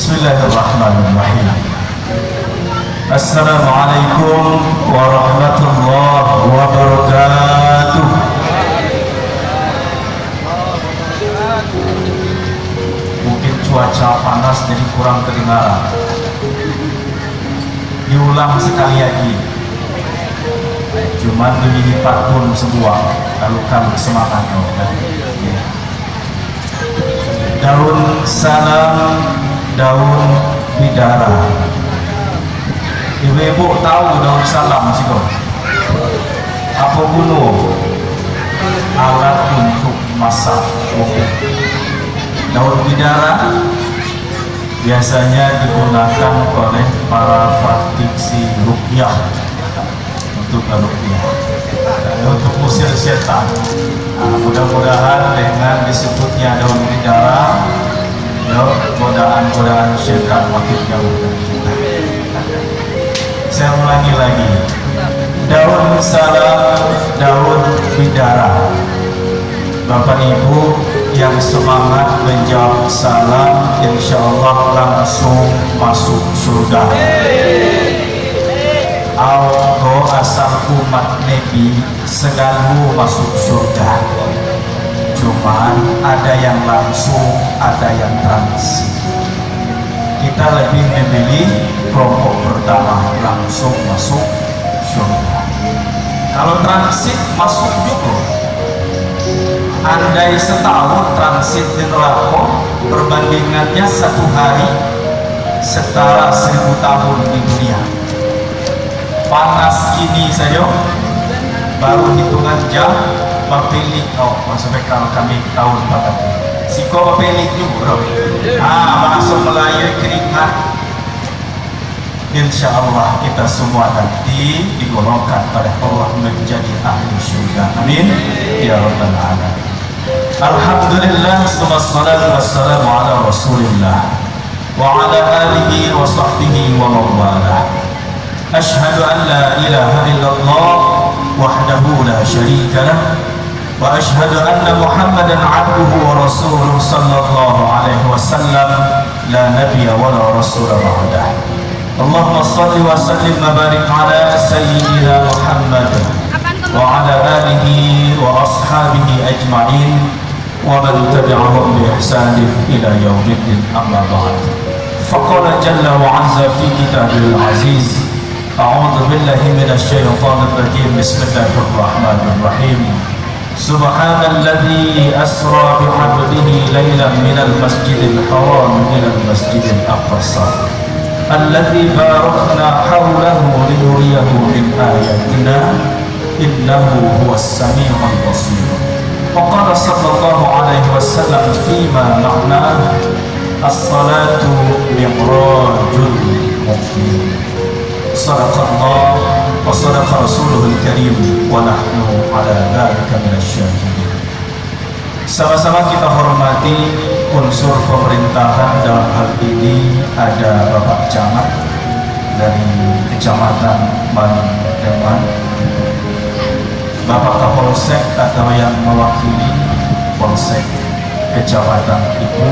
Bismillahirrahmanirrahim. Assalamualaikum warahmatullahi wabarakatuh. Mungkin cuaca panas jadi kurang kedengaran. Diulang sekali lagi. Cuman lebih lipat pun sebuah kalau semangat. Daun salam, daun bidara. Ibu-ibu tahu daun salam sih kok? Apa gunung? Alat untuk masak kopi. Daun bidara biasanya digunakan oleh para praktisi ruqyah untuk ruqyah, untuk usir setan. Mudah-mudahan dengan disebutnya daun bidara, godaan-godaan setan makin jauh dari kita. Saya ulangi lagi, daun salam, daun bidara. Bapak Ibu yang semangat menjawab salam, insya Allah langsung masuk surga. Auto asal umat Nabi segala masuk surga. Cuman ada yang langsung, ada yang transit. Kita lebih memilih kelompok pertama, langsung masuk surga. Kalau transit masuk juga. Andai setahun transit di neraka, perbandingannya satu hari setara 1000 tahun di dunia. Panas kini saja baru hitungan jam bapelik. Maksudnya kalau kami tahun pada siko bapelik juga masuk Melayu keringat. Insya Allah kita semua nanti digolongkan pada Allah menjadi ahli surga. Amin ya rabbal alamin. Alhamdulillah, wassalatu wassalamu ala rasulillah wa ala alihi wa sahbihi wa mawalah. Ashhadu an la ilaha illallah wahdahu la syarika lah wa ashhadu anna Muhammadan abduhu wa rasuluhu sallallahu alaihi wasallam la nabiyya wa la rasula ba'dah. Allahumma salli wa sallim wa barik ala sayyidina Muhammad wa ala alihi wa ashabihi ajma'in wa man tabi'ahum bi ihsanin ila yaumiddin, amma ba'd. Faqala jalla wa 'azza fi kitabil aziz, a'udzu billahi minasy syaithanir rajim. Bismillahirrahmanirrahim. Subhanalladzi asra bi 'abdihi lailan minal masjidil haram ilal masjidil aqsa alladzi barakna hawlahu linuriyahu min ayatina innahu huwas samiul basir. Wa qala sallallahu alaihi wasallam fima ma'na as-salatu mi'rajul mu'min. Sadaqallah wa sadaqa rasuluhul karim wa nahnu ala dzalika minasyahidin. Sama-sama kita hormati unsur pemerintahan. Dalam hal ini ada Bapak Camat dari Kecamatan Bandeman, Bapak Kapolsek atau yang mewakili Polsek Kecamatan Ibu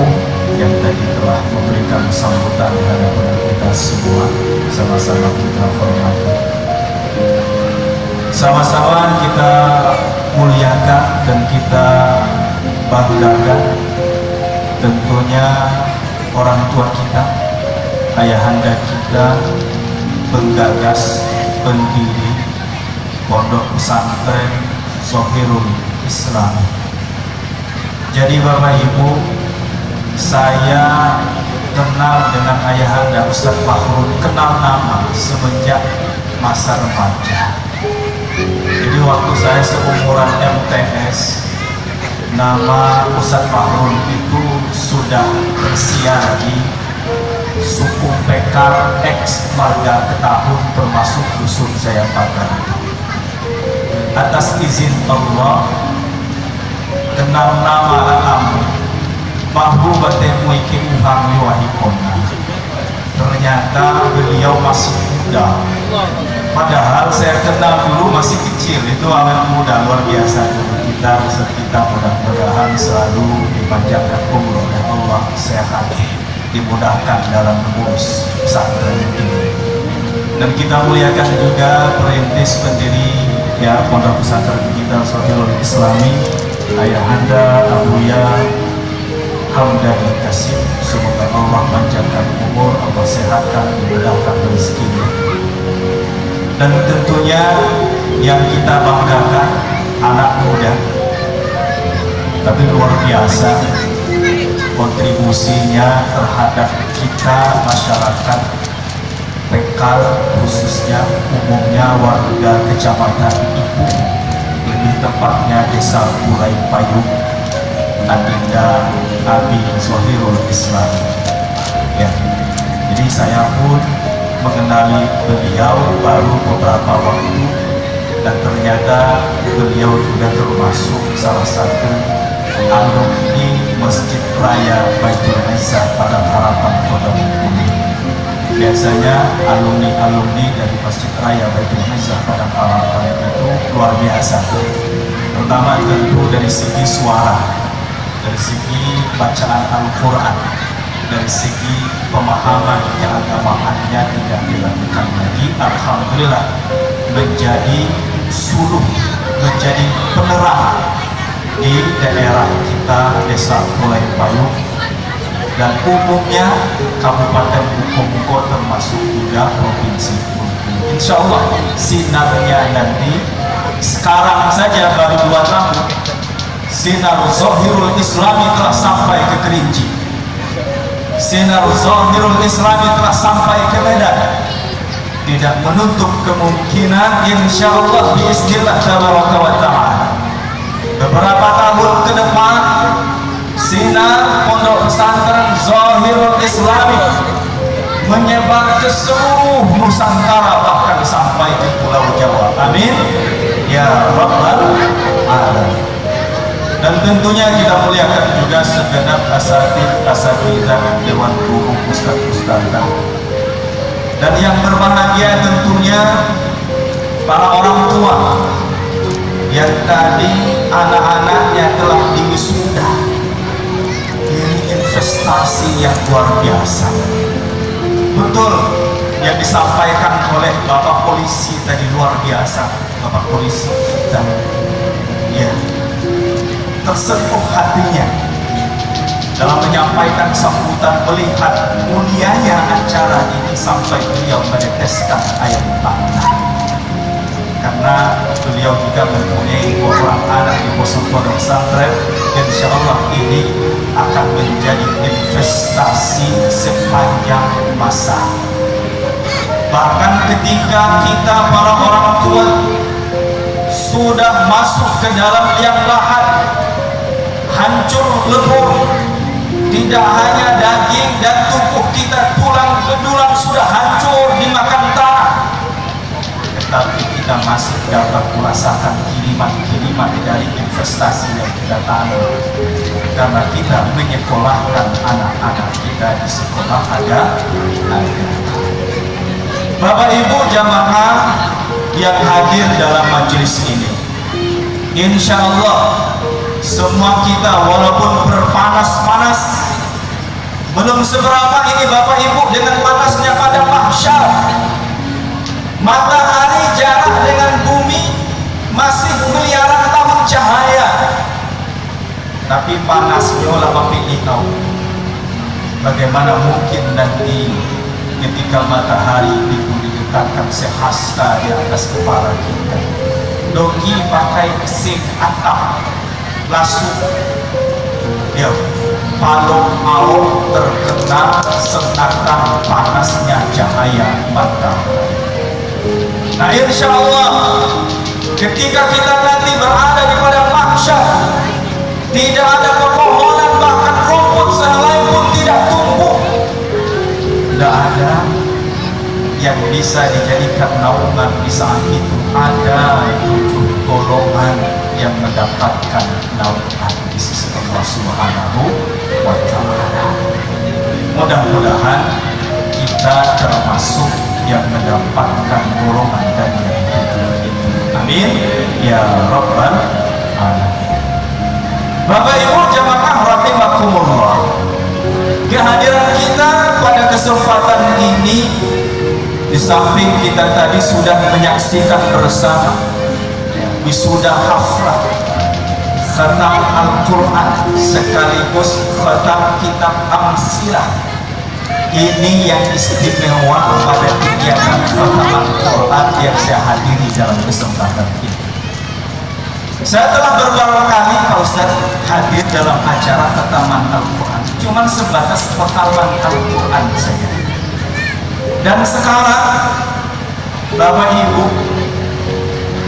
yang tadi telah memberikan sambutan di hadapan kita semua. Sama-sama kita hormati, sama-sama kita muliakan dan kita banggakan tentunya orang tua kita, ayahanda kita, penggagas, pendiri Pondok Pesantren Zohirul Islam. Jadi Bapak Ibu, saya kenal dengan ayahanda Ustaz Fahrul, kenal nama semenjak masa remaja. Jadi waktu saya seumuran MTS, nama Ustaz Fahrul itu sudah tersiar di suku Pekar X Marga Ketahun, termasuk dusun saya Pagar. Atas izin Allah, kenal nama alamu Mahbu batemu iki uhang wahikona. Ternyata beliau masih muda. Padahal saya kenal dulu masih kecil, itu awet muda luar biasa. Kita mudah-mudahan selalu dipanjangkan umur oleh Allah, sehat dimudahkan dalam mengurus pesantren ini. Dan kita muliakan juga perintis pendiri ya pondok pesantren kita Shofirul Islami, Ayahanda Abuya Hamdani Kasim. Semoga Allah panjangkan umur, Allah sehatkan, dimudahkan rezekinya. Dan tentunya yang kita banggakan anak muda, tapi luar biasa kontribusinya terhadap kita masyarakat Pekal, khususnya umumnya warga kecamatan Ibu, lebih tepatnya desa Bulai Payung, Adinda Abi Shofirul Islam ya. Jadi saya pun mengenali beliau baru beberapa waktu, dan ternyata beliau juga termasuk salah satu alumni Masjid Raya Baitul Izzah pada Harapan Pondok Bumi. Biasanya alumni dari Masjid Raya Baitul Izzah pada Harapan itu luar biasa. Pertama tentu dari segi suara, dari segi bacaan Al-Quran, dari segi pemahaman keagamaannya tidak dilakukan lagi. Alhamdulillah menjadi suluh, menjadi penerang di daerah kita desa Bulai Payung dan umumnya Kabupaten Bukomuko, termasuk juga Provinsi Bengkulu. Insya Allah sinarnya nanti, sekarang saja baru 2 tahun, sinar Zahirul Islami telah sampai ke Kerinci, sinar Zahirul Islami telah sampai ke Medan. Tidak menutup kemungkinan insya Allah biiznillah tabaraka wa ta'ala beberapa tahun ke depan sinar pondok pesantren Zahirul Islami menyebar ke seluruh Nusantara, bahkan sampai ke Pulau Jawa. Amin ya rabbal alamin. Dan tentunya kita muliakan juga segenap asatidzah, dewan guru, ustaz-ustazah. Dan yang berbahagia tentunya para orang tua yang tadi anak-anaknya telah diwisuda. Ini investasi yang luar biasa. Betul yang disampaikan oleh Bapak Polisi tadi, luar biasa. Bapak Polisi kita ya tersentuh hatinya dalam menyampaikan sambutan, melihat mulianya acara ini sampai beliau meneteskan air mata, karena beliau juga mempunyai orang anak di pondok pesantren. Insya Allah ini akan menjadi investasi sepanjang masa. Bahkan ketika kita para orang tua sudah masuk ke dalam liang lahat, hancur lebur, tidak hanya daging dan tubuh kita, tulang belulang sudah hancur dimakan tanah, tetapi kita masih dapat merasakan kiriman-kiriman dari investasi yang kita tanam, karena kita menyekolahkan anak-anak kita di sekolah agama. Bapak Ibu jamaah yang hadir dalam majelis ini, insya Allah semua kita walaupun berpanas-panas, belum seberapa ini Bapak Ibu dengan panasnya pada mahsyar. Matahari jarak dengan bumi masih miliaran tahun cahaya, tapi panasnya Bapak pilih tahu. Bagaimana mungkin nanti ketika matahari itu diletakkan sehasta di atas kepala kita, dogi pakai sing atap langsung ya palung au terkena senatan panasnya cahaya matahari. Nah insya Allah ketika kita nanti berada di padang mahsyar, tidak ada pepohonan, bahkan rumput sehelai pun tidak tumbuh, tidak ada yang bisa dijadikan naungan di saat itu. Ada 7 golongan yang mendapatkan naungan di sisi Allah Subhanahu wa ta'ala. Mudah-mudahan kita termasuk yang mendapatkan golongan dan yang 7 itu. Amin ya rabbal alamin. Bapak Ibu jamaah rahimakumullah, kehadiran kita kesempatan ini, di samping kita tadi sudah menyaksikan bersama wisuda haflah khatam Al-Quran sekaligus khatam kitab Amsilah. Ini yang istimewa pada kegiatan khatam Al-Quran yang saya hadiri dalam kesempatan ini. Saya telah beberapa kali Pak Ustadz hadir dalam acara khataman Al-Quran, cuman sebatas khataman Al-Quran saja. Dan sekarang Bapak Ibu,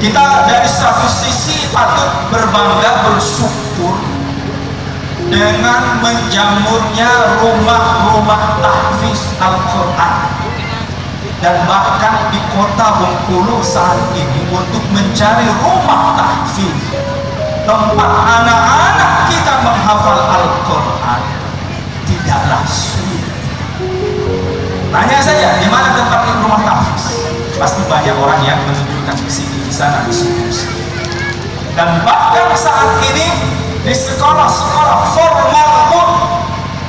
kita dari satu sisi patut berbangga, bersyukur dengan menjamurnya rumah-rumah tahfiz Al-Quran, dan bahkan di kota Bengkulu saat ini untuk mencari rumah tahfiz tempat anak-anak kita menghafal Al-Quran tidaklah sulit. Tanya saja di mana tempat rumah tahfiz, pasti banyak orang yang menunjukkan di sini, di sana, di situ. Dan bahkan saat ini di sekolah-sekolah formal pun,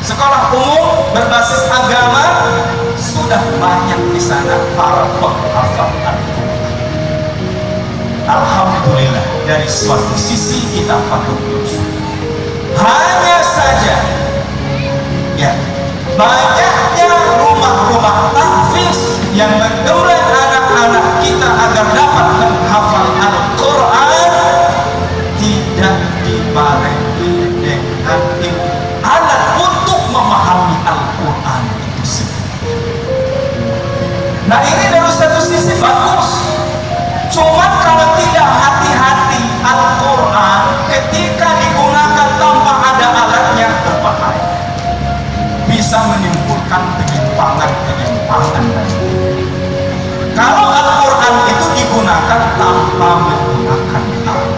sekolah umum berbasis agama, sudah banyak di sana para penghafal Al-Quran. Alhamdulillah, dari suatu sisi kita patut bersyukur. Hanya saja, ya, banyaknya rumah-rumah tahfiz yang mendorong anak-anak kita agar dapat menghafal Al-Quran tidak dibarengi dengan alat untuk memahami Al-Quran itu sendiri. Nah, ini dari satu sisi bagus. Cuma kalau tidak hati-hati, Al-Quran ketika digunakan tanpa ada alatnya berbahaya, bisa menimbulkan penyimpangan nanti. Kalau Al-Quran itu digunakan tanpa menggunakan alat,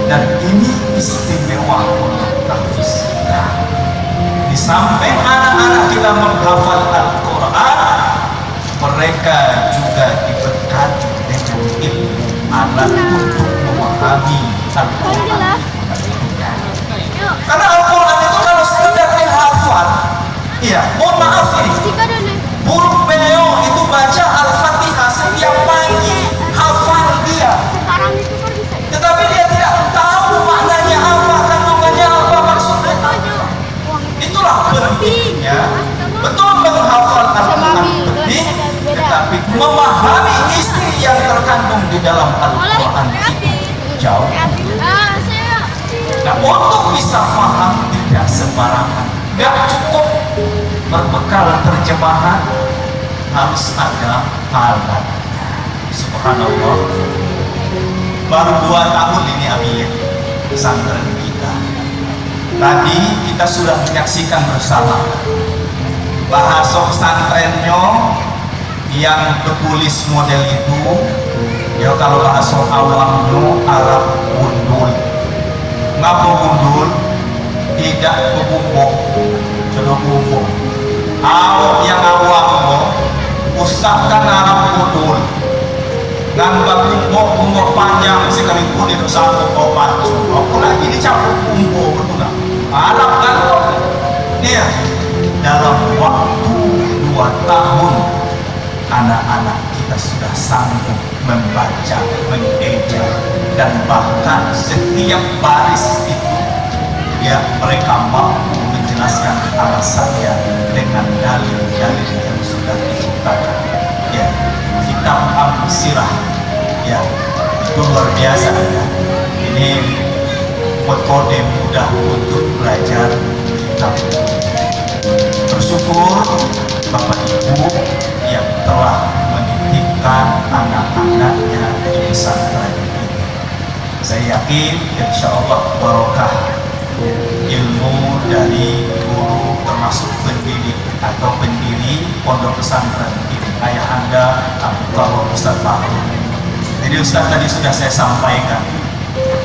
dan ini istimewa untuk tahfiz kita. Di samping anak-anak kita menghafal Al-Quran, mereka juga diberkati dengan ilmu alat untuk memahami Al-Quran. Karena Al-Quran itu kalau sekedar dihafal, iya, mohon maaf ini, burung beo itu baca Al-Fatihah setiap pagi, hafal dia, tetapi dia tidak tahu maknanya apa, kandungannya apa, maksudnya apa. Itulah pentingnya betul menghafal Al-Quran penting, tetapi memahami isi yang terkandung di dalam Al-Quran itu jauh. Nah, untuk bisa paham tidak sembarangan, gak cukup berbekal terjemahan, harus ada alatnya. Subhanallah, baru 2 tahun ini Abi pesantren kita. Tadi kita sudah menyaksikan bersama bahasa pesantrennya yang bertulis model itu, ya kalau bahasa awamnya Arab gundul. Ngapa gundul? Tidak bebumbung, jodoh bumbung. Awak yang awam usahkan Arab gundul. Ngambak bumbung panjang sekalipun itu satu obat. Aku lagi dicampur bumbung, betul nggak? Arab kan? Iya. Dalam waktu 2 tahun anak-anak kita sudah sanggup membaca, mengeja, dan bahkan setiap baris itu ya mereka mampu menjelaskan alasannya dengan dalil-dalil yang sudah diciptakan. Ya, kitab Amsilah, ya, itu luar biasa ya. Ini metode mudah untuk belajar kitab. Bersyukur Bapak Ibu yang telah menitipkan anak-anaknya di pesantren ini. Saya yakin insya Allah barokah ilmu dari guru termasuk pendidik atau pendiri pondok pesantren ini, Ayahanda Bapak Ustadz Bahru. Jadi Ustadz tadi sudah saya sampaikan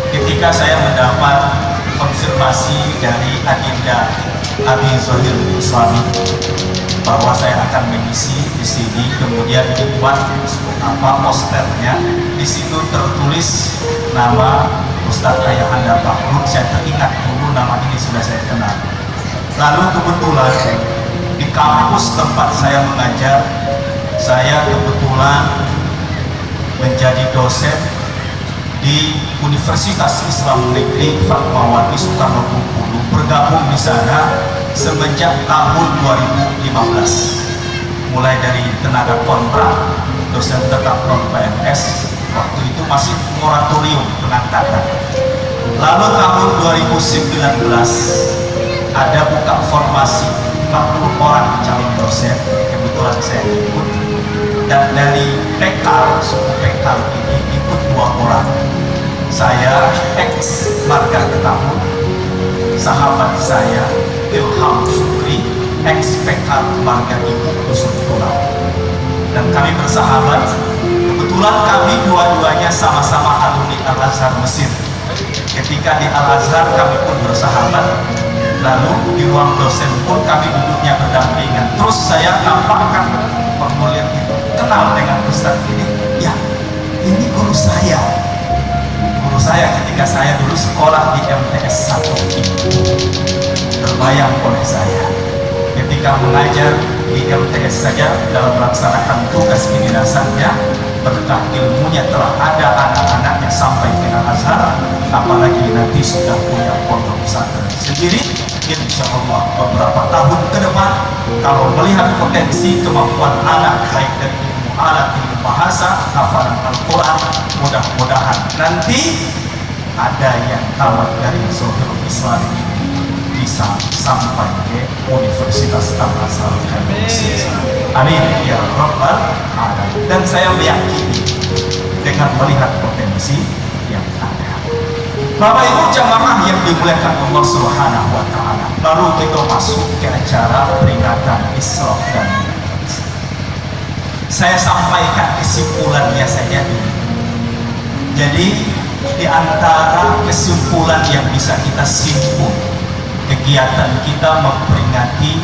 ketika saya mendapat konfirmasi dari Adinda Abi Zohir Islami bahwa saya akan mengisi di sini, kemudian dibuat posternya, di situ tertulis nama Ustadz Ayahanda Bahru. Saya teringat dulu nama ini sudah saya kenal. Lalu kebetulan di kampus tempat saya mengajar, saya kebetulan menjadi dosen di Universitas Islam Negeri Fatmawati Soekarno Bengkulu, bergabung di sana semenjak tahun 2015, mulai dari tenaga kontrak, dosen tetap non PNS, waktu itu masih moratorium pengangkatan. Lalu tahun 2019 ada buka formasi 40 orang calon dosen, kebetulan saya ikut, dan dari Pekal, suku Pekal ini ikut 2 orang. Saya ex Marga Ketahun, sahabat saya Ilham Sukri, ex Pekal Marga Ibu Dusun Tulau, dan kami bersahabat. Kebetulan kami dua-duanya sama-sama alumni Al-Azhar Mesir. Ketika di Al-Azhar kami pun bersahabat, lalu di ruang dosen pun kami duduknya berdampingan. Terus saya nampakkan formulir itu, kenal dengan Ustaz ini. Ya, ini guru saya ketika saya dulu sekolah di MTS 1 ini. Terbayang oleh saya ketika mengajar di MTS saja, dalam melaksanakan tugas kedinasannya, berkah ilmunya telah ada anak-anaknya sampai ke Al-Azhar, apalagi nanti sudah punya pondok pesantren sendiri. Insya Allah beberapa tahun ke depan, kalau melihat potensi kemampuan anak baik dari ilmu alat, ilmu bahasa, hafalan Al-Quran, mudah-mudahan nanti ada yang tamat dari Zohirul Islam ini bisa sampai ke Universitas Al-Azhar. Amin ya Rabbal Alamin. Dan saya meyakini dengan melihat potensi yang ada. Bapak Ibu jamaah yang dimuliakan Allah Subhanahu wa taala, baru kita masuk ke acara peringatan Isra dan Mi'raj. Saya sampaikan kesimpulannya saja dulu. Jadi di antara kesimpulan yang bisa kita simpul kegiatan kita memperingati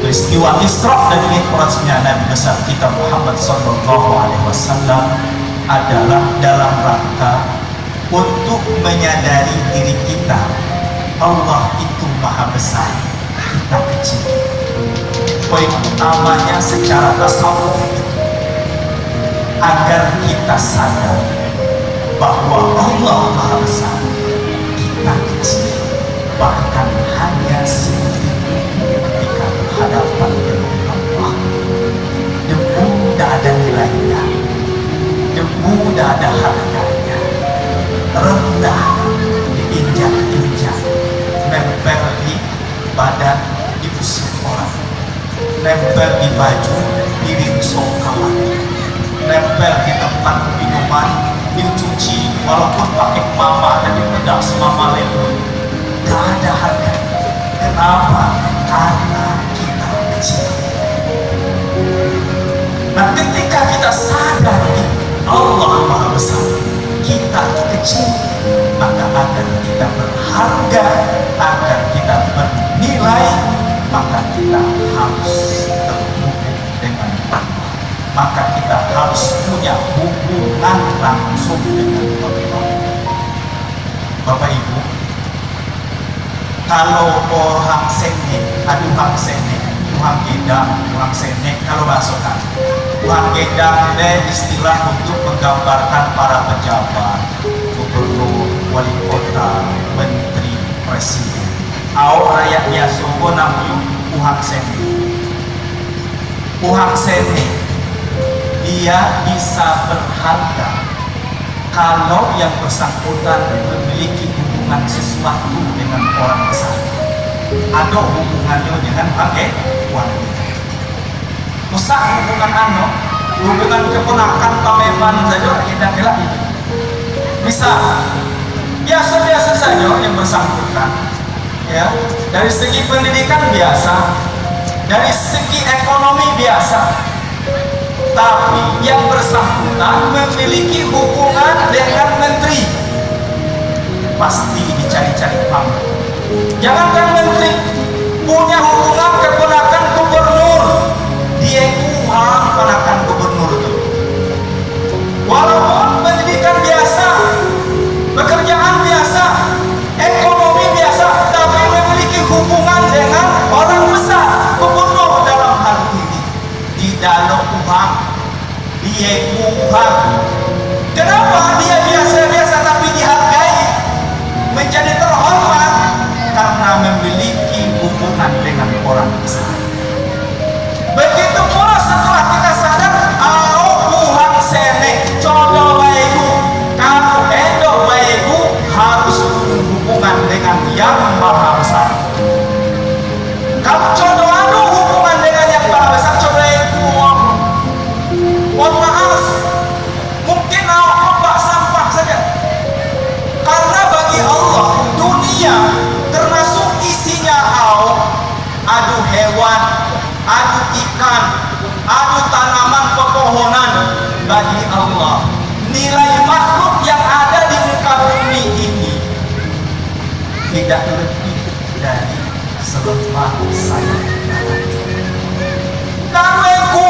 peristiwa Isra dan Mi'rajnya Nabi besar kita Muhammad sallallahu alaihi wasallam adalah dalam rangka untuk menyadari diri kita, Allah itu maha besar, kita kecil. Poin utamanya secara tasawuf itu agar kita sadar bahwa Allah maha besar, kita kecil, bahkan hanya seperti ketika berhadapan dengan Allah. Debu tidak ada nilainya, debu tidak ada harganya, rendah, diinjak-injak, nempel di badan, diusir orang, nempel di baju, diringsok kawan, nempel di tempat minuman, dicuci walaupun pakai mama dan dipedas mama lemon, gak ada harga. Kenapa? Karena kita kecil. Nah, ketika kita sadar Allah maha besar, kita kecil, maka agar kita berharga, agar kita bernilai, maka kita harus terhubung dengan Allah, maka kita harus punya hubungan langsung dengan Allah. Bapak Ibu, kalau orang senek, orang senek, orang gedang, orang senek, kalau masukkan orang gedang ada istilah untuk menggambarkan para pejabat, gubernur, wali kota, menteri, presiden. Au rakyatnya sungguh namanya orang senek. Orang senek dia bisa berharga kalau yang bersangkutan memiliki hubungan sesuatu dengan orang besar, ada hubungannya dengan pakai wanita. Usah hubungan keponakan pameman saja kita bilang itu bisa biasa-biasa saja yang bersangkutan, ya, dari segi pendidikan biasa, dari segi ekonomi biasa. Tapi yang bersangkutan memiliki hubungan dengan menteri, pasti dicari-cari pamor. Jangankan menteri, punya hubungan keponakan gubernur, dia kuhang keponakan gubernur itu. Walaupun pendidikan biasa, pekerjaan biasa, ekonomi biasa, tapi memiliki hubungan dengan orang besar, gubernur, dia Tuhan. Kenapa dia biasa-biasa tapi dihargai, menjadi terhormat? Karena memiliki hubungan dengan orang Islam. Begitu pula setelah kita sadar, Tuhan sene codo baikku, kamu endo baikku harus berhubungan dengan yang maha besar. Kamu codo hubungan dengan yang maha besar, codo baikku. Mohon maaf, mungkin membak sampah saja. Karena bagi Allah dunia termasuk isinya adu hewan, adu ikan, adu tanaman pepohonan. Bagi Allah nilai makhluk yang ada di muka bumi ini tidak lebih dari selembar sayap lalat. Lalu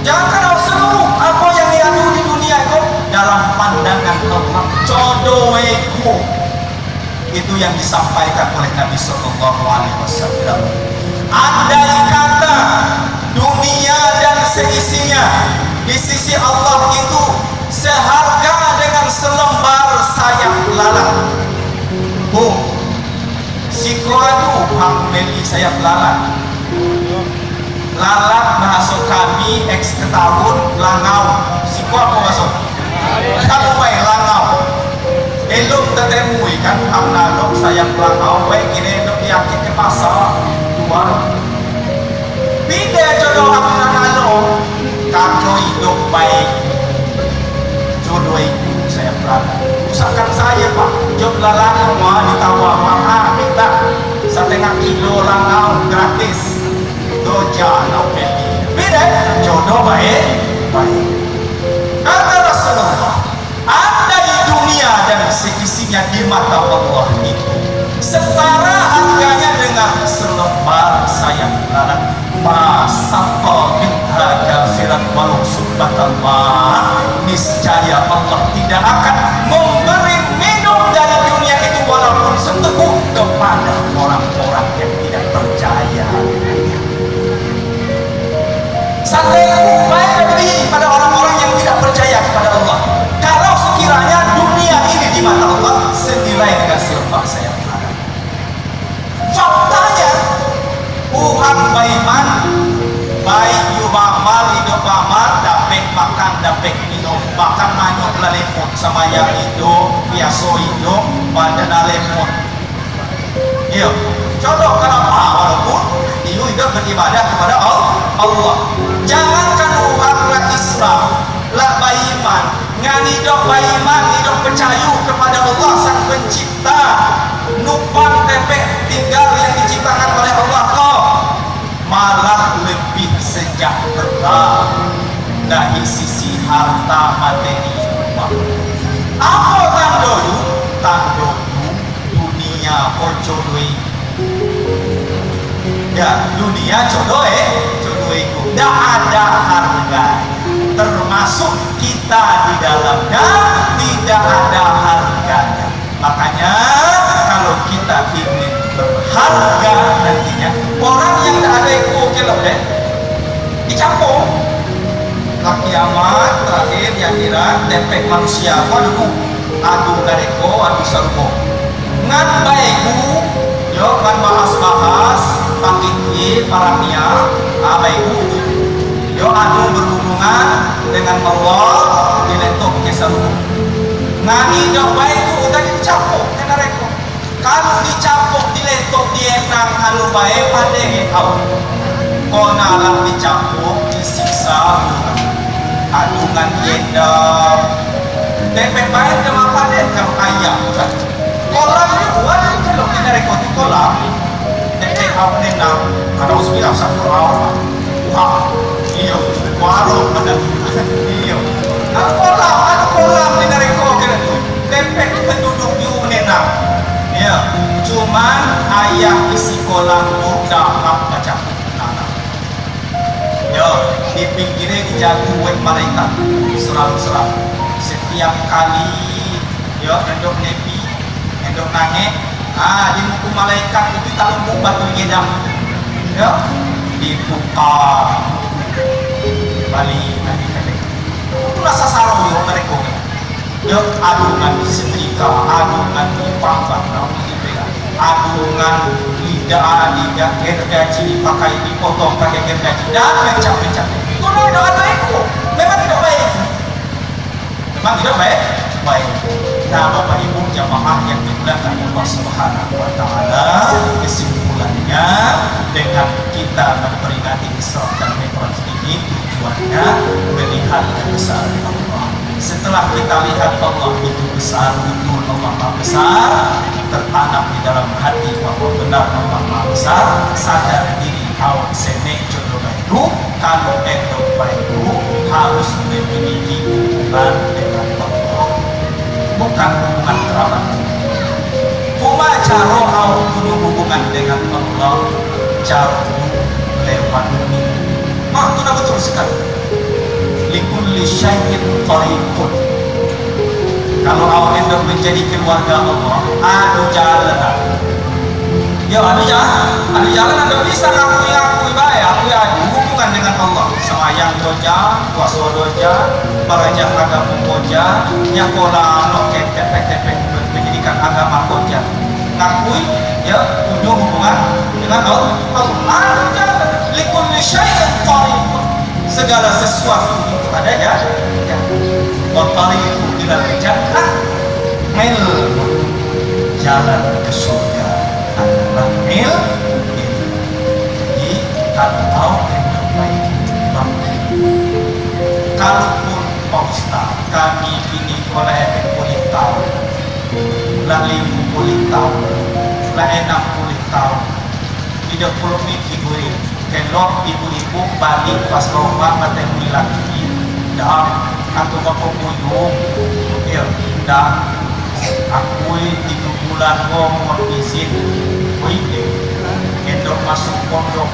jangan seluruh apa yang ada di dunia itu dalam pandangan Allah codoeku. Itu yang disampaikan oleh Nabi Sallallahu Alaihi Wasallam. Andai kata dunia dan seisinya di sisi Allah itu seharga dengan selembar sayap lalat. Si kuadu hang meli sayap lalat. Lalat masuk kami eks ketahun langau. Si kuadu masuk. Kamu baik langau. Elok tetemui kan amnalok sayap langau baik kini elok yakin ke pasar dua. Bida jodoh amnalok karo hidup baik. Jodoh itu saya berada. Usahakan saya Pak, job lalang mau ditawar mahal minta setengah kilo langau gratis. Doja beli. Bida jodoh baik. Kata Rasulullah, andai dunia dan seisinya di mata Allah itu setara harganya dengan selembar sayap lalat, masaqqa minha kafiran walau subbatan ma, niscaya Allah tidak akan memberi minum dari dunia itu walaupun seteguk kepada orang-orang yang tidak percaya dengannya. Sampai baik lebih pada orang-orang yang tidak percaya kepada Allah. Kalau sekiranya dunia ini di mata Allah senilai dengan selembar sayap lalat. Faktanya Tuhan baiman baik yubamal hidup amal dapet makan dapet minum bahkan manyok lalemut sama yang hidup biasa hidup pada lalemut. Iya, contoh kenapa walaupun itu hidup beribadah kepada Allah. Jangankan orang Islam lah baiman ngan hidup baiman hidup percaya kepada Allah sang pencipta numpang tepek tinggal yang diciptakan oleh Allah kok malah lebih sejahtera dari sisi harta materi uang. Apa tando dunia jodoh ya dunia jodoh itu tidak ada harganya, termasuk kita di dalamnya tidak ada harganya. Makanya kalau kita ingin berharga nantinya, orang yang tidak ada yang kilo deh dicampur ke kiamat terakhir yang kira tepek manusia apa dulu adu nareko adu serbo ngan baikku yo kan bahas-bahas pakiti parania baikku yo adu berhubungan dengan Allah diletok ke serbo ngani yo baikku udah dicampur ke nareko. Kalau dicampur diletok dienang anu baik pada kau konalah dicampur disiksa adungan yendam depet baik sama pada kau ayam kan kolam itu ada kalau kita rekod di kolam depet kau nenang karena usbilah satu awal wah iyo warung ada iyo ada kolam di rekod depet penduduk di nenang ya cuman ayah isi kolam udah baca tanah yo di pinggirnya dijaga wek malaikat seram-seram setiap kali yo endok nepi endok nangek di muka malaikat itu talembuk batu gedang yo dibuka balik nanti Itulah sasaran mereka. Yo adungan setrika, adungan dipanggang, adungan lidah gergaji dipakai dipotong pakai gergaji dan mencap-mencap. Itu doa itu memang tidak baik. Memang tidak baik. Nah, Bapak Ibu jamaah yang dimuliakan Allah Subhanahu wa taala, kesimpulannya dengan kita memperingati Isra dan Mi'raj ini tujuannya melihat kebesaran Allah. Setelah kita lihat Allah itu besar, betul Allah Maha besar, tertanam di dalam hati bahwa benar Allah Maha besar, sadar diri awak senek jodoh itu, kalau itu harus memiliki hubungan dengan Allah, bukan hubungan kerabat. Cuma cara awak punya hubungan dengan Allah, cara lewat ini. Itu betul sekali. Likulli syai'in tariqun. Kalau awak hendak menjadi keluarga Allah, adu jalan. Ya adu jalan anda bisa ngakui baik, adu hubungan dengan Allah. Semayang doja, puasa doja, belajar agama doja, nyakola noket tepek pendidikan agama doja. Ngakui ya punya hubungan dengan Allah. Adu jalan. Likulli syai'in tariqun. Segala sesuatu itu adanya itu ilal jannah, ilmu jalan ke surga adalah ilmu. Jadi kalau yang baik, kalaupun Pak Ustaz kami kini oleh 40 tahun lah 50 tahun lah 60 tahun tidak perlu mikir kelok ibu-ibu balik pas rumah bertemu lagi dah atau bapak buyung ya dah aku 3 bulan ngomong izin wih endok masuk pondok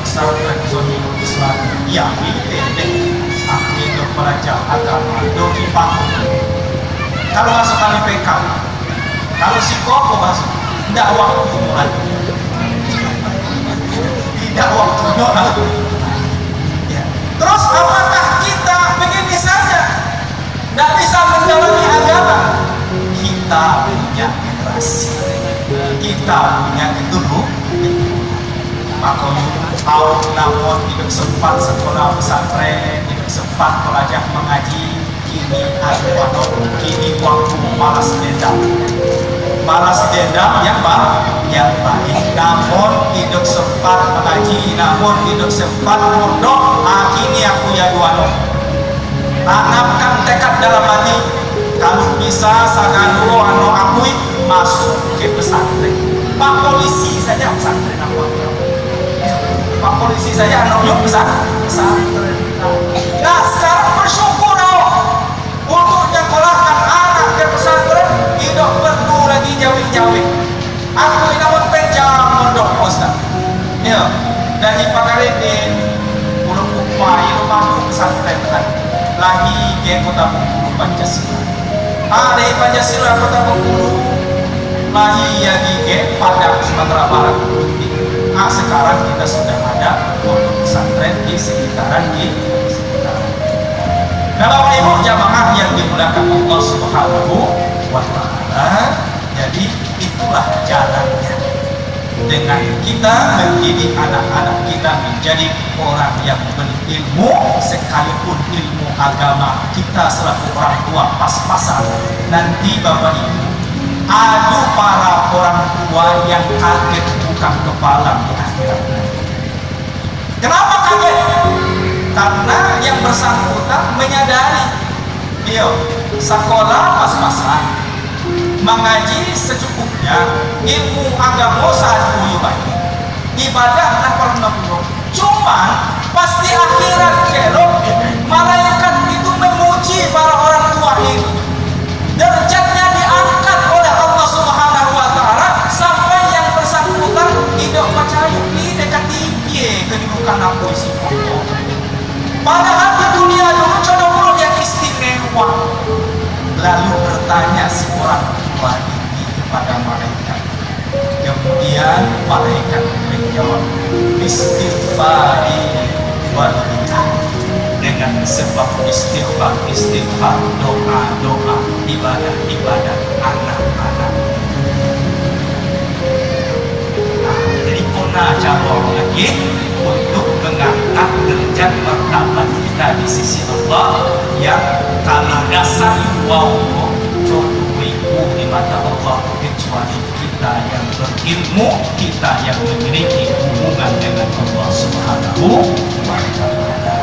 pesantren zoni Islam ya ini aku endok belajar agama doki panggung kalau masuk kali PK kalau si koko masuk tidak waktu mulai tidak waktunya ya. Terus apakah kita begini saja tidak bisa mendalami agama? Kita punya generasi, kita punya keturunan. Maka tahun namun tidak sempat sekolah pesantren, tidak sempat belajar mengaji, kini ada kini waktu malas dendam yang baik, namun hidup sempat mengaji, namun hidup sempat mondok. Akhirnya aku ya duano tanamkan tekad dalam hati, kalau bisa sagano akui masuk ke pesantren. Pak polisi saja pesantren Pak polisi saja yuk pesantren. Nah sekarang bersyukur untuk nyekolahkan anak ke pesantren, tidak perlu lagi jauh-jauh. Aku namun penjam mondok Ustaz. Ya, dari Pakaledin, Pulau Kupai, rumahku pesantren lagi ke Kota Bengkulu Pancasila. Dari Pancasila Kota Bengkulu lagi lagi ke Padang Sumatera Barat. Nah sekarang kita sudah ada pondok pesantren di sekitaran. Nah Bapak Ibu jamaah yang dimuliakan Allah Subhanahu wa taala, jadi itulah jalannya dengan kita mendidik anak-anak kita menjadi orang yang berilmu, sekalipun ilmu agama kita selaku orang tua pas-pasan. Nanti Bapak Ibu adu para orang tua yang kaget bukan kepala di akhirat. Kenapa kaget? Karena yang bersangkutan menyadari dia sekolah pas-pasan, mengaji secukupnya, ilmu agama saat baik, ibadahlah pernah buruk. Cuman pasti akhirat kelok malaikat itu memuji para orang tua ini, derajatnya diangkat oleh Allah Subhanahu wa taala sampai yang bersangkutan tidak percaya ini dekat tinggi kedudukan aku isi. Padahal di dunia dulu jodoh yang istimewa. Lalu bertanya si orang tua ini kepada malaikat. Kemudian malaikat menjawab, istighfari walidika, dengan sebab istighfar, doa, ibadah, anak-anak. Jadi kuna cabang lagi untuk mengangkat derajat martabat kita di sisi Allah yang kalau dasar wow jodoh di mata Allah, kecuali kita yang berilmu, kita yang memiliki hubungan dengan Allah Subhanahu wa Ta'ala.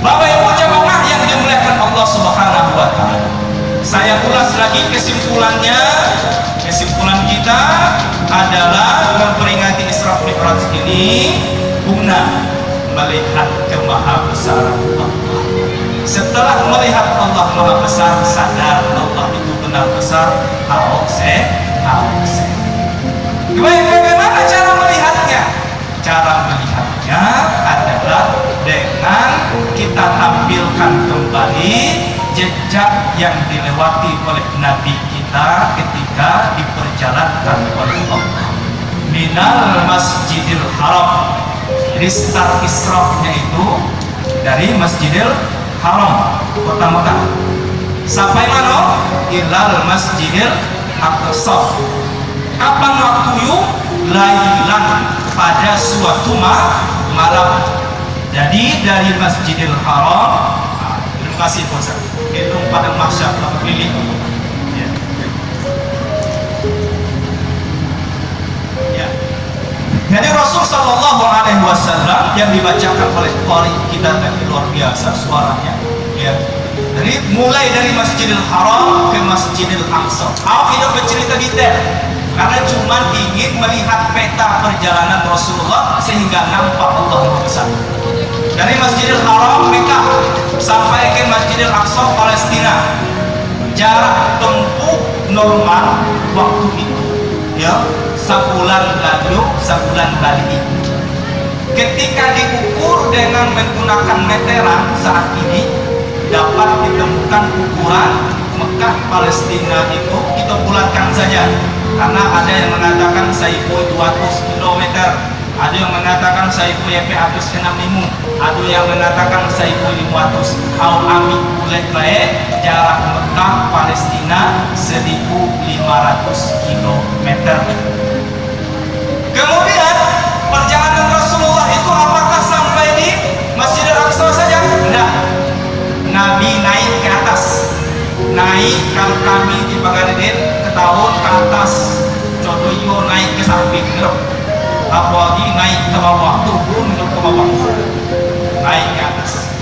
Bapak Ibu jamaah yang dimuliakan Allah Subhanahu wa Ta'ala, saya ulas lagi kesimpulannya. Kesimpulan kita adalah memperingati Isra Mi'raj ini guna melihat kemahabesaran Allah. Setelah melihat Allah Maha Besar, sadar Allah itu benar besar. Bagaimana cara melihatnya? Cara melihatnya adalah dengan kita tampilkan kembali jejak yang dilewati oleh Nabi kita ketika diperjalankan oleh Allah minal Masjidil Haram. Jadi start Isra-nya itu dari Masjidil Haram kota Mekah sampai mana? Ilal Masjidil Aqsa. Kapan waktu lailan, pada suatu malam. Jadi dari Masjidil Haram, terima kasih Ustaz, itu pada mahsyar pilih. Ya. Jadi Rasul Sallallahu Alaihi Wasallam yang dibacakan oleh qari kita tadi luar biasa suaranya. Ya. Dari mulai dari Masjidil Haram ke Masjidil Aqsa. Aku tidak bercerita detail karena cuma ingin melihat peta perjalanan Rasulullah sehingga nampak Allah Maha Besar. Dari Masjidil Haram Mekah sampai ke Masjidil Aqsa Palestina, jarak tempuh normal waktu itu ya sebulan balik. Ketika diukur dengan menggunakan meteran saat ini, dapat ditemukan ukuran Mekah Palestina itu kita bulatkan saja, karena ada yang mengatakan 1.200 km, ada yang mengatakan 1.600, ada yang mengatakan 1.500. Au ami boleh baik jarak Mekah Palestina 1.500 km. Kemudian perjalanan Rasulullah itu apakah sampai di Masjidil Aqsa saja? Tidak. Nabi naik ke atas, naik kalau kami di Bagaden ketahuan ke atas, contohnya naik ke samping, apalagi naik ke bawah, turun ke bawah, naik ke atas,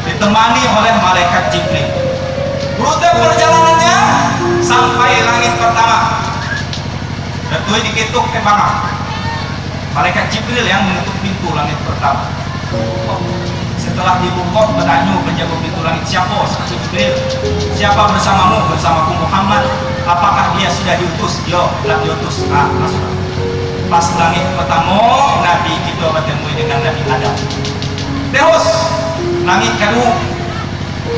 ditemani oleh malaikat Jibril. Rute perjalanannya sampai langit pertama, dan tuh diketuk ke bawah. Malaikat Jibril yang menutup pintu langit pertama. Setelah dibuka, bertanya penjaga pintu langit, siapa? Jibril. Siapa bersamamu? Bersamaku Muhammad. Apakah dia sudah diutus? Yo, telah diutus. Nah, masuk. Pas langit pertama, Nabi kita bertemu dengan Nabi Adam. Terus langit kedua.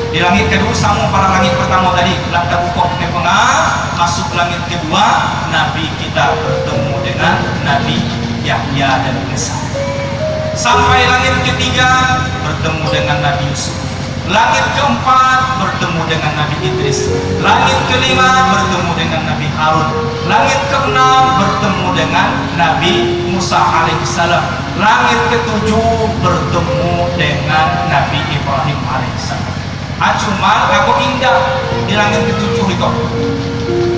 Di langit kedua sama para langit pertama tadi, telah terbuka ke tengah. Masuk langit kedua, Nabi kita bertemu dengan Nabi Yahya dan Isa. Sampai langit ketiga bertemu dengan Nabi Yusuf. Langit keempat bertemu dengan Nabi Idris. Langit kelima bertemu dengan Nabi Harun. Langit keenam bertemu dengan Nabi Musa alaihissalam. Langit ketujuh bertemu dengan Nabi Ibrahim alaihissalam. Cuma aku indah di langit ketujuh itu.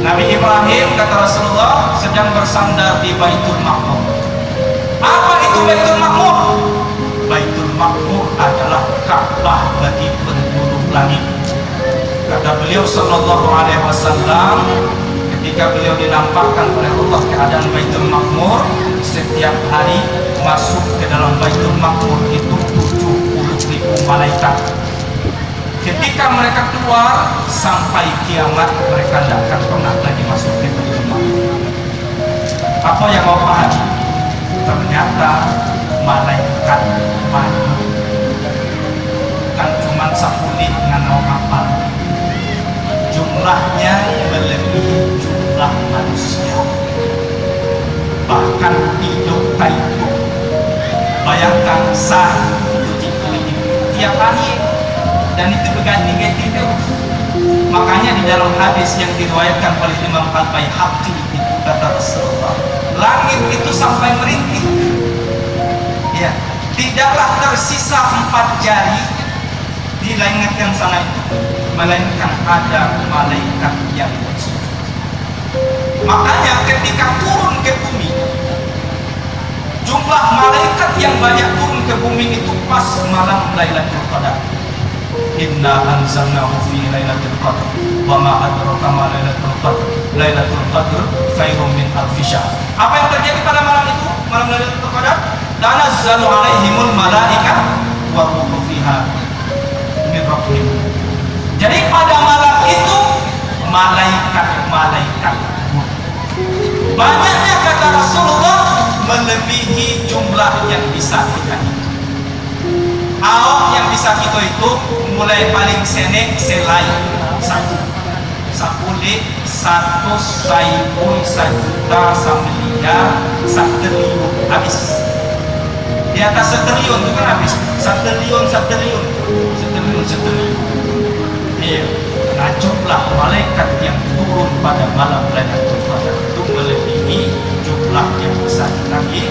Nabi Ibrahim, kata Rasulullah, sedang bersandar di Baitul Ma'mur. Apa itu Baitul Ma'mur? Baitul Ma'mur adalah Ka'bah bagi penduduk langit. Kata beliau sallallahu alaihi wasallam, ketika beliau dinampakkan oleh Allah keadaan Baitul Ma'mur, setiap hari masuk ke dalam Baitul Ma'mur itu 70.000 malaikat. Ketika mereka keluar sampai kiamat, mereka tidak akan pernah lagi masuk ke Baitul Ma'mur. Apa yang kau pahami? Ternyata malaikat banyak, bukan cuma sakulit dengan kapal, jumlahnya melebihi jumlah manusia, bahkan hidup hidup. Bayangkan satu tiap hari dan itu berganti-ganti terus. Makanya di dalam hadis yang diriwayatkan oleh Imam Al-Baihaqi itu kata Rasulullah, langit itu sampai merintih, ya, tidaklah tersisa 4 jari di langit yang sana itu, melainkan ada malaikat yang bersujud. Makanya ketika turun ke bumi, jumlah malaikat yang banyak turun ke bumi itu pas malam Lailatul Qadar. Inna anzalnahu fi lailatul qadr wa ma adraka ma lailatul qadr. Lailatul qadr khairum min alfi syahr. Apa yang terjadi pada malam itu? Malam Lailatul Qadar, tanazzalu alaihimul malaikah wa ruhu fiha min rabbihim. Jadi pada malam itu malaikat banyaknya, kata Rasulullah, melebihi jumlah yang bisa kita hitung. Awak yang bisa kita itu mulai paling senek selai 1, 10, 100, 1000, 1 juta, 1 miliar, 1 triliun habis. Di atas 1 triliun itu kan habis. 1 triliun, 1 triliun, 1 triliun, 1 triliun. Iya. Nah, jumlah malaikat yang turun pada malam Lailatul Qadar itu melebihi jumlah yang besar lagi.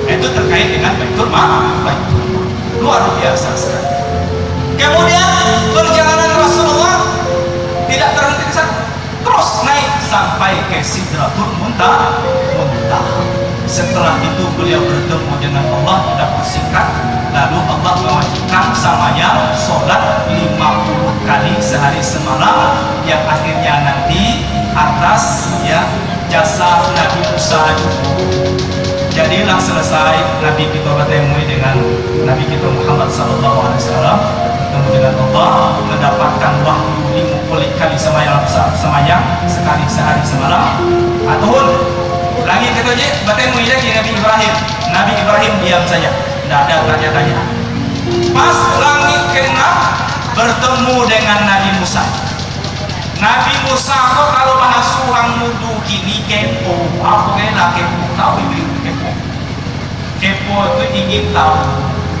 Itu terkait dengan Baitul Ma'mur. Luar biasa sekali. Kemudian perjalanan Rasulullah tidak terhenti di sana, terus naik sampai ke Sidratul Muntaha. Setelah itu beliau bertemu dengan Allah, tidak bersingkat. Lalu Allah mewajibkan samaya sholat 50 kali sehari semalam, yang akhirnya nanti atas ya jasa Nabi Musa. Jadilah selesai Nabi kita bertemu dengan Nabi kita Muhammad sallallahu alaihi wasallam, bertemu dengan Allah, mendapatkan wahyu 50 kali semayang sekali sehari semalam. Atun lagi kita bertemu lagi Nabi Ibrahim. Nabi Ibrahim diam saja, tidak ada tanya-tanya. Pas langit ke-6 bertemu dengan Nabi Musa. Nabi Musa kok kalau bahas orang mudu kini kepo, apa kena kepo, tahu itu kepo. Kepo itu ingin tahu.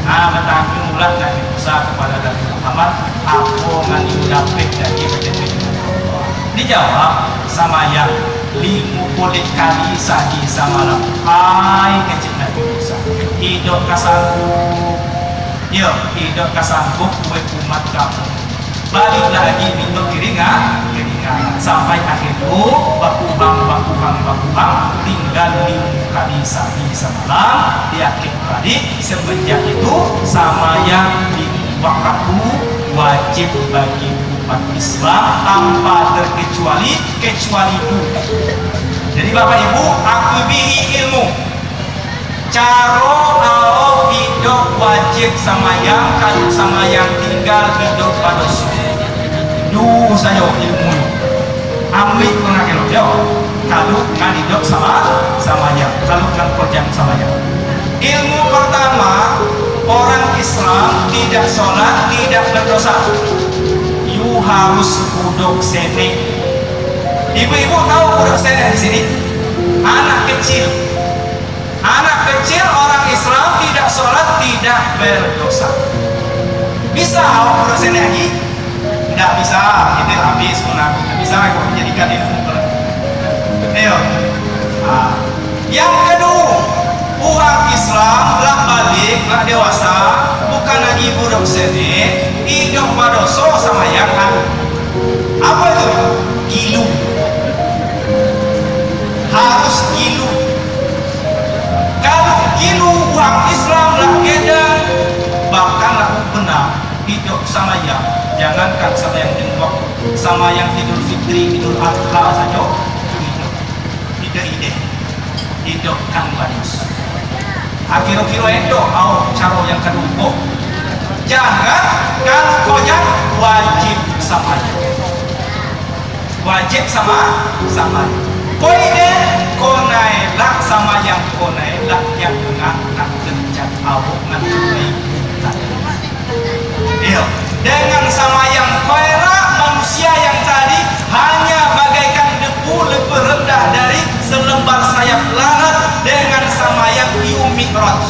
Nah, bertanya ulat Nabi Musa kepada Nabi Muhammad, apa ngani dapet dari bertemu dengan Allah. Dijawab sama yang 50 kali sehari semalam. Hai kecil Nabi Musa, hidup kasanggup, yo hidup kasanggup kue umat kamu. Balik lagi minum keringat sampai akhirnya bakubang tinggal 5 kali sehari semalam. Yakin balik semenjak itu sama yang di waktu wajib bagi umat Islam tanpa terkecuali itu. Jadi Bapak Ibu, aku bihi ilmu caro awak hidup wajib sama yang tinggal hidup pada suhu dulu saja ilmu ambil pernah kelok yo kalau kan hidup sama yang kalau kan kerja sama yang. Ilmu pertama, orang Islam tidak sholat tidak berdosa. You harus duduk sene. Ibu-ibu tahu duduk sene di sini? Anak kecil orang Islam tidak sholat tidak berdosa. Bisa awak duduk sene lagi? Tidak bisa, itu habis menanggung. Tidak bisa kalau menjadikan ilmu. Ayo. Yang kedua, orang Islam lah balik lah dewasa, bukan lagi budak sene, hidup badoso sama yang anu. Apa itu? Gilu. Harus gilu. Kalau gilu orang Islam lah edan, bahkan lah benar hidup sama yang. Jangankan sama yang sama yang Idul Fitri, Idul Adha saja itu hidup hidupkan bagus. Akhir-akhir itu cara yang kedua, jangan kalau koyak wajib sama poinnya konai lah sama yang konai lah yang mengangkat derajat awak nanti. Iya, dengan sama yang koera manusia yang tadi hanya bagaikan debu lebih rendah dari selembar sayap lalat, dengan sama yang Mi'raj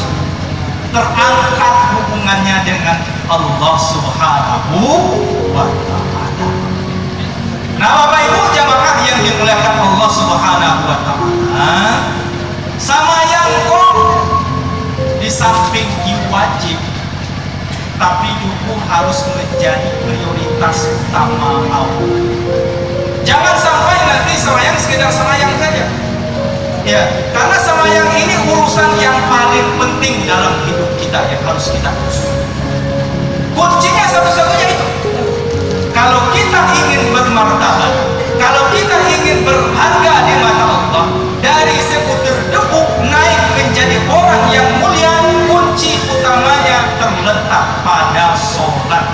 terangkat hubungannya dengan Allah Subhanahu wa Ta'ala. Nah, Bapak Ibu jamaah yang dimuliakan Allah Subhanahu wa Ta'ala, samayang kok di samping wajib, tapi juga harus menjadi prioritas utama Allah. Jangan sampai nanti semayang sekedar semayang saja. Ya, karena semayang ini urusan yang paling penting dalam hidup kita yang harus kita urus. Kuncinya satu-satunya itu. Kalau kita ingin bermartabat, kalau kita ingin berharga di mata Allah, dari sebutir debu naik menjadi orang yang mulia, kunci utamanya terletak pada sholat,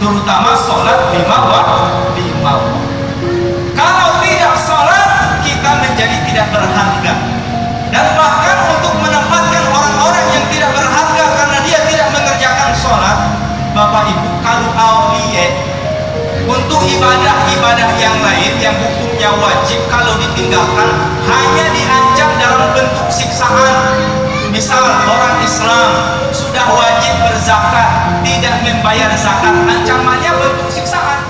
terutama sholat lima waktu. Kalau tidak sholat, kita menjadi tidak berharga. Dan bahkan untuk menempatkan orang-orang yang tidak berharga karena dia tidak mengerjakan sholat, Bapak Ibu, kalau aulia untuk ibadah-ibadah yang lain yang hukumnya wajib, kalau ditinggalkan hanya diancam dalam bentuk siksaan. Misal orang Islam sudah wajib berzakat, tidak membayar zakat, ancamannya bentuk siksaan.